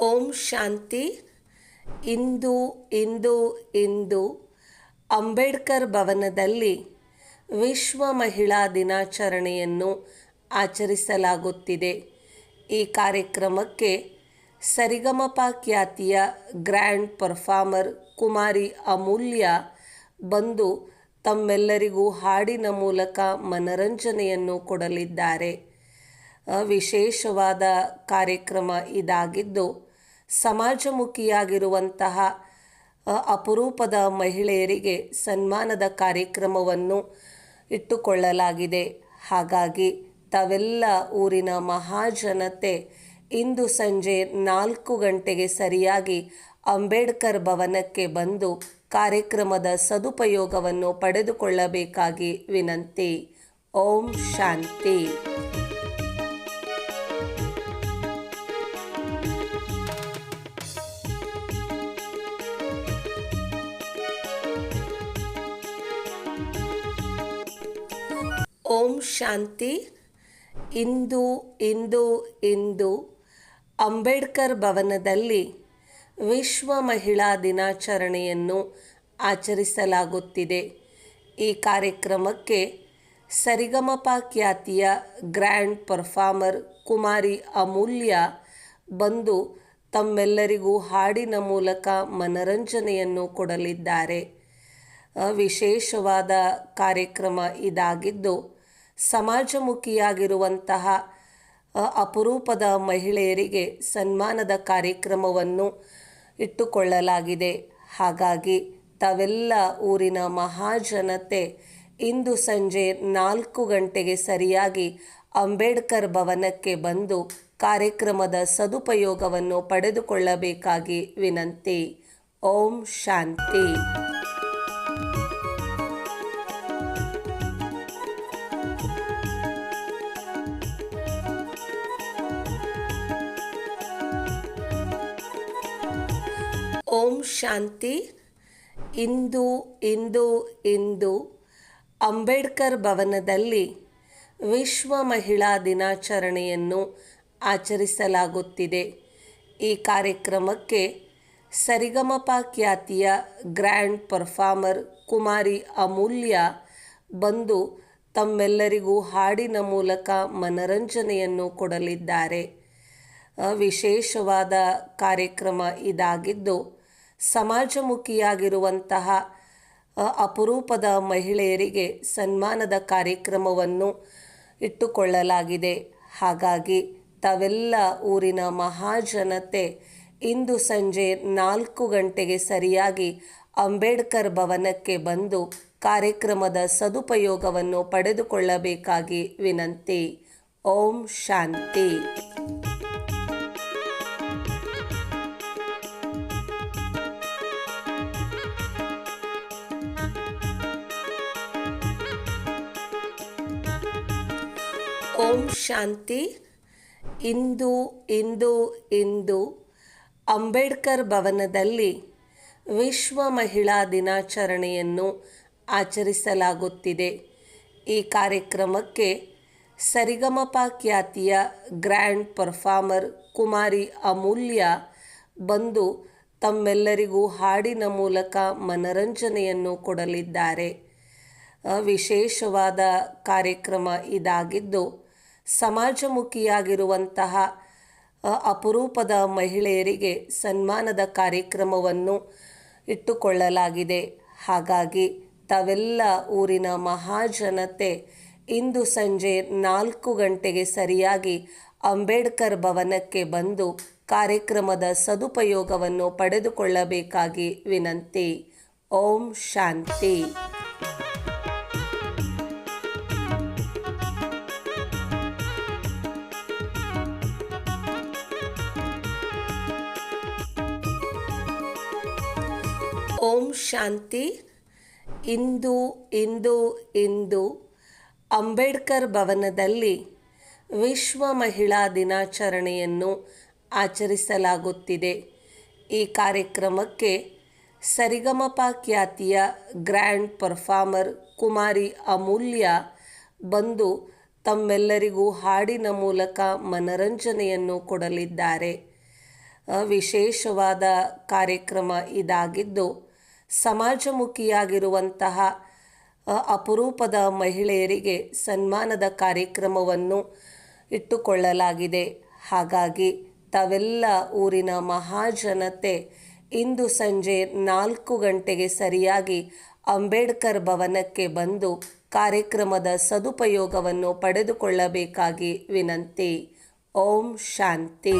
ಓಂ ಶಾಂತಿ. ಇಂದು ಇಂದು ಇಂದು ಅಂಬೇಡ್ಕರ್ ಭವನದಲ್ಲಿ ವಿಶ್ವ ಮಹಿಳಾ ದಿನಾಚರಣೆಯನ್ನು ಆಚರಿಸಲಾಗುತ್ತಿದೆ. ಈ ಕಾರ್ಯಕ್ರಮಕ್ಕೆ ಸರಿಗಮಪ ಖ್ಯಾತಿಯ ಗ್ರ್ಯಾಂಡ್ ಪರ್ಫಾರ್ಮರ್ ಕುಮಾರಿ ಅಮೂಲ್ಯ ಬಂದು ತಮ್ಮೆಲ್ಲರಿಗೂ ಹಾಡಿನ ಮೂಲಕ ಮನರಂಜನೆಯನ್ನು ಕೊಡಲಿದ್ದಾರೆ. ವಿಶೇಷವಾದ ಕಾರ್ಯಕ್ರಮ ಇದಾಗಿದ್ದು, ಸಮಾಜಮುಖಿಯಾಗಿರುವಂತಹ ಅಪರೂಪದ ಮಹಿಳೆಯರಿಗೆ ಸನ್ಮಾನದ ಕಾರ್ಯಕ್ರಮವನ್ನು ಇಟ್ಟುಕೊಳ್ಳಲಾಗಿದೆ. ಹಾಗಾಗಿ ತಾವೆಲ್ಲ ಊರಿನ ಮಹಾಜನತೆ ಇಂದು ಸಂಜೆ 4 ಗಂಟೆಗೆ ಸರಿಯಾಗಿ ಅಂಬೇಡ್ಕರ್ ಭವನಕ್ಕೆ ಬಂದು ಕಾರ್ಯಕ್ರಮದ ಸದುಪಯೋಗವನ್ನು ಪಡೆದುಕೊಳ್ಳಬೇಕಾಗಿ ವಿನಂತಿ. ಓಂ ಶಾಂತಿ. ಓಂ ಶಾಂತಿ. ಇಂದು ಇಂದು ಇಂದು ಅಂಬೇಡ್ಕರ್ ಭವನದಲ್ಲಿ ವಿಶ್ವ ಮಹಿಳಾ ದಿನಾಚರಣೆಯನ್ನು ಆಚರಿಸಲಾಗುತ್ತಿದೆ. ಈ ಕಾರ್ಯಕ್ರಮಕ್ಕೆ ಸರಿಗಮಪ ಖ್ಯಾತಿಯ ಗ್ರ್ಯಾಂಡ್ ಪರ್ಫಾರ್ಮರ್ ಕುಮಾರಿ ಅಮೂಲ್ಯ ಬಂದು ತಮ್ಮೆಲ್ಲರಿಗೂ ಹಾಡಿನ ಮೂಲಕ ಮನರಂಜನೆಯನ್ನು ಕೊಡಲಿದ್ದಾರೆ. ವಿಶೇಷವಾದ ಕಾರ್ಯಕ್ರಮ ಇದಾಗಿದ್ದು, ಸಮಾಜಮುಖಿಯಾಗಿರುವಂತಹ ಅಪರೂಪದ ಮಹಿಳೆಯರಿಗೆ ಸನ್ಮಾನದ ಕಾರ್ಯಕ್ರಮವನ್ನು ಇಟ್ಟುಕೊಳ್ಳಲಾಗಿದೆ. ಹಾಗಾಗಿ ತಾವೆಲ್ಲ ಊರಿನ ಮಹಾಜನತೆ ಇಂದು ಸಂಜೆ 4 ಗಂಟೆಗೆ ಸರಿಯಾಗಿ ಅಂಬೇಡ್ಕರ್ ಭವನಕ್ಕೆ ಬಂದು ಕಾರ್ಯಕ್ರಮದ ಸದುಪಯೋಗವನ್ನು ಪಡೆದುಕೊಳ್ಳಬೇಕಾಗಿ ವಿನಂತಿ. ಓಂ ಶಾಂತಿ. ಓಂ ಶಾಂತಿ. ಇಂದು ಇಂದು ಇಂದು ಅಂಬೇಡ್ಕರ್ ಭವನದಲ್ಲಿ ವಿಶ್ವ ಮಹಿಳಾ ದಿನಾಚರಣೆಯನ್ನು ಆಚರಿಸಲಾಗುತ್ತಿದೆ. ಈ ಕಾರ್ಯಕ್ರಮಕ್ಕೆ ಸರಿಗಮಪ ಖ್ಯಾತಿಯ ಗ್ರ್ಯಾಂಡ್ ಪರ್ಫಾರ್ಮರ್ ಕುಮಾರಿ ಅಮೂಲ್ಯ ಬಂದು ತಮ್ಮೆಲ್ಲರಿಗೂ ಹಾಡಿನ ಮೂಲಕ ಮನರಂಜನೆಯನ್ನು ಕೊಡಲಿದ್ದಾರೆ. ವಿಶೇಷವಾದ ಕಾರ್ಯಕ್ರಮ ಇದಾಗಿದ್ದು, ಸಮಾಜಮುಖಿಯಾಗಿರುವಂತಹ ಅಪರೂಪದ ಮಹಿಳೆಯರಿಗೆ ಸನ್ಮಾನದ ಕಾರ್ಯಕ್ರಮವನ್ನು ಇಟ್ಟುಕೊಳ್ಳಲಾಗಿದೆ. ಹಾಗಾಗಿ ತಾವೆಲ್ಲ ಊರಿನ ಮಹಾಜನತೆ ಇಂದು ಸಂಜೆ 4 ಗಂಟೆಗೆ ಸರಿಯಾಗಿ ಅಂಬೇಡ್ಕರ್ ಭವನಕ್ಕೆ ಬಂದು ಕಾರ್ಯಕ್ರಮದ ಸದುಪಯೋಗವನ್ನು ಪಡೆದುಕೊಳ್ಳಬೇಕಾಗಿ ವಿನಂತಿ. ಓಂ ಶಾಂತಿ. ಓಂ ಶಾಂತಿ. ಇಂದು ಇಂದು ಇಂದು ಅಂಬೇಡ್ಕರ್ ಭವನದಲ್ಲಿ ವಿಶ್ವ ಮಹಿಳಾ ದಿನಾಚರಣೆಯನ್ನು ಆಚರಿಸಲಾಗುತ್ತಿದೆ. ಈ ಕಾರ್ಯಕ್ರಮಕ್ಕೆ ಸರಿಗಮಪ ಖ್ಯಾತಿಯ ಗ್ರ್ಯಾಂಡ್ ಪರ್ಫಾರ್ಮರ್ ಕುಮಾರಿ ಅಮೂಲ್ಯ ಬಂದು ತಮ್ಮೆಲ್ಲರಿಗೂ ಹಾಡಿನ ಮೂಲಕ ಮನರಂಜನೆಯನ್ನು ಕೊಡಲಿದ್ದಾರೆ. ವಿಶೇಷವಾದ ಕಾರ್ಯಕ್ರಮ ಇದಾಗಿದ್ದು, ಸಮಾಜಮುಖಿಯಾಗಿರುವಂತಹ ಅಪರೂಪದ ಮಹಿಳೆಯರಿಗೆ ಸನ್ಮಾನದ ಕಾರ್ಯಕ್ರಮವನ್ನು ಇಟ್ಟುಕೊಳ್ಳಲಾಗಿದೆ. ಹಾಗಾಗಿ ತಾವೆಲ್ಲ ಊರಿನ ಮಹಾಜನತೆ ಇಂದು ಸಂಜೆ 4 ಗಂಟೆಗೆ ಸರಿಯಾಗಿ ಅಂಬೇಡ್ಕರ್ ಭವನಕ್ಕೆ ಬಂದು ಕಾರ್ಯಕ್ರಮದ ಸದುಪಯೋಗವನ್ನು ಪಡೆದುಕೊಳ್ಳಬೇಕಾಗಿ ವಿನಂತಿ. ಓಂ ಶಾಂತಿ. ಓಂ ಶಾಂತಿ. ಇಂದು ಇಂದು ಇಂದು ಅಂಬೇಡ್ಕರ್ ಭವನದಲ್ಲಿ ವಿಶ್ವ ಮಹಿಳಾ ದಿನಾಚರಣೆಯನ್ನು ಆಚರಿಸಲಾಗುತ್ತಿದೆ. ಈ ಕಾರ್ಯಕ್ರಮಕ್ಕೆ ಸರಿಗಮಪ ಖ್ಯಾತಿಯ ಗ್ರ್ಯಾಂಡ್ ಪರ್ಫಾರ್ಮರ್ ಕುಮಾರಿ ಅಮೂಲ್ಯ ಬಂದು ತಮ್ಮೆಲ್ಲರಿಗೂ ಹಾಡಿನ ಮೂಲಕ ಮನರಂಜನೆಯನ್ನು ಕೊಡಲಿದ್ದಾರೆ. ವಿಶೇಷವಾದ ಕಾರ್ಯಕ್ರಮ ಇದಾಗಿದ್ದು, ಸಮಾಜಮುಖಿಯಾಗಿರುವಂತಹ ಅಪರೂಪದ ಮಹಿಳೆಯರಿಗೆ ಸನ್ಮಾನದ ಕಾರ್ಯಕ್ರಮವನ್ನು ಇಟ್ಟುಕೊಳ್ಳಲಾಗಿದೆ. ಹಾಗಾಗಿ ತಾವೆಲ್ಲ ಊರಿನ ಮಹಾಜನತೆ ಇಂದು ಸಂಜೆ 4 ಗಂಟೆಗೆ ಸರಿಯಾಗಿ ಅಂಬೇಡ್ಕರ್ ಭವನಕ್ಕೆ ಬಂದು ಕಾರ್ಯಕ್ರಮದ ಸದುಪಯೋಗವನ್ನು ಪಡೆದುಕೊಳ್ಳಬೇಕಾಗಿ ವಿನಂತಿ. ಓಂ ಶಾಂತಿ.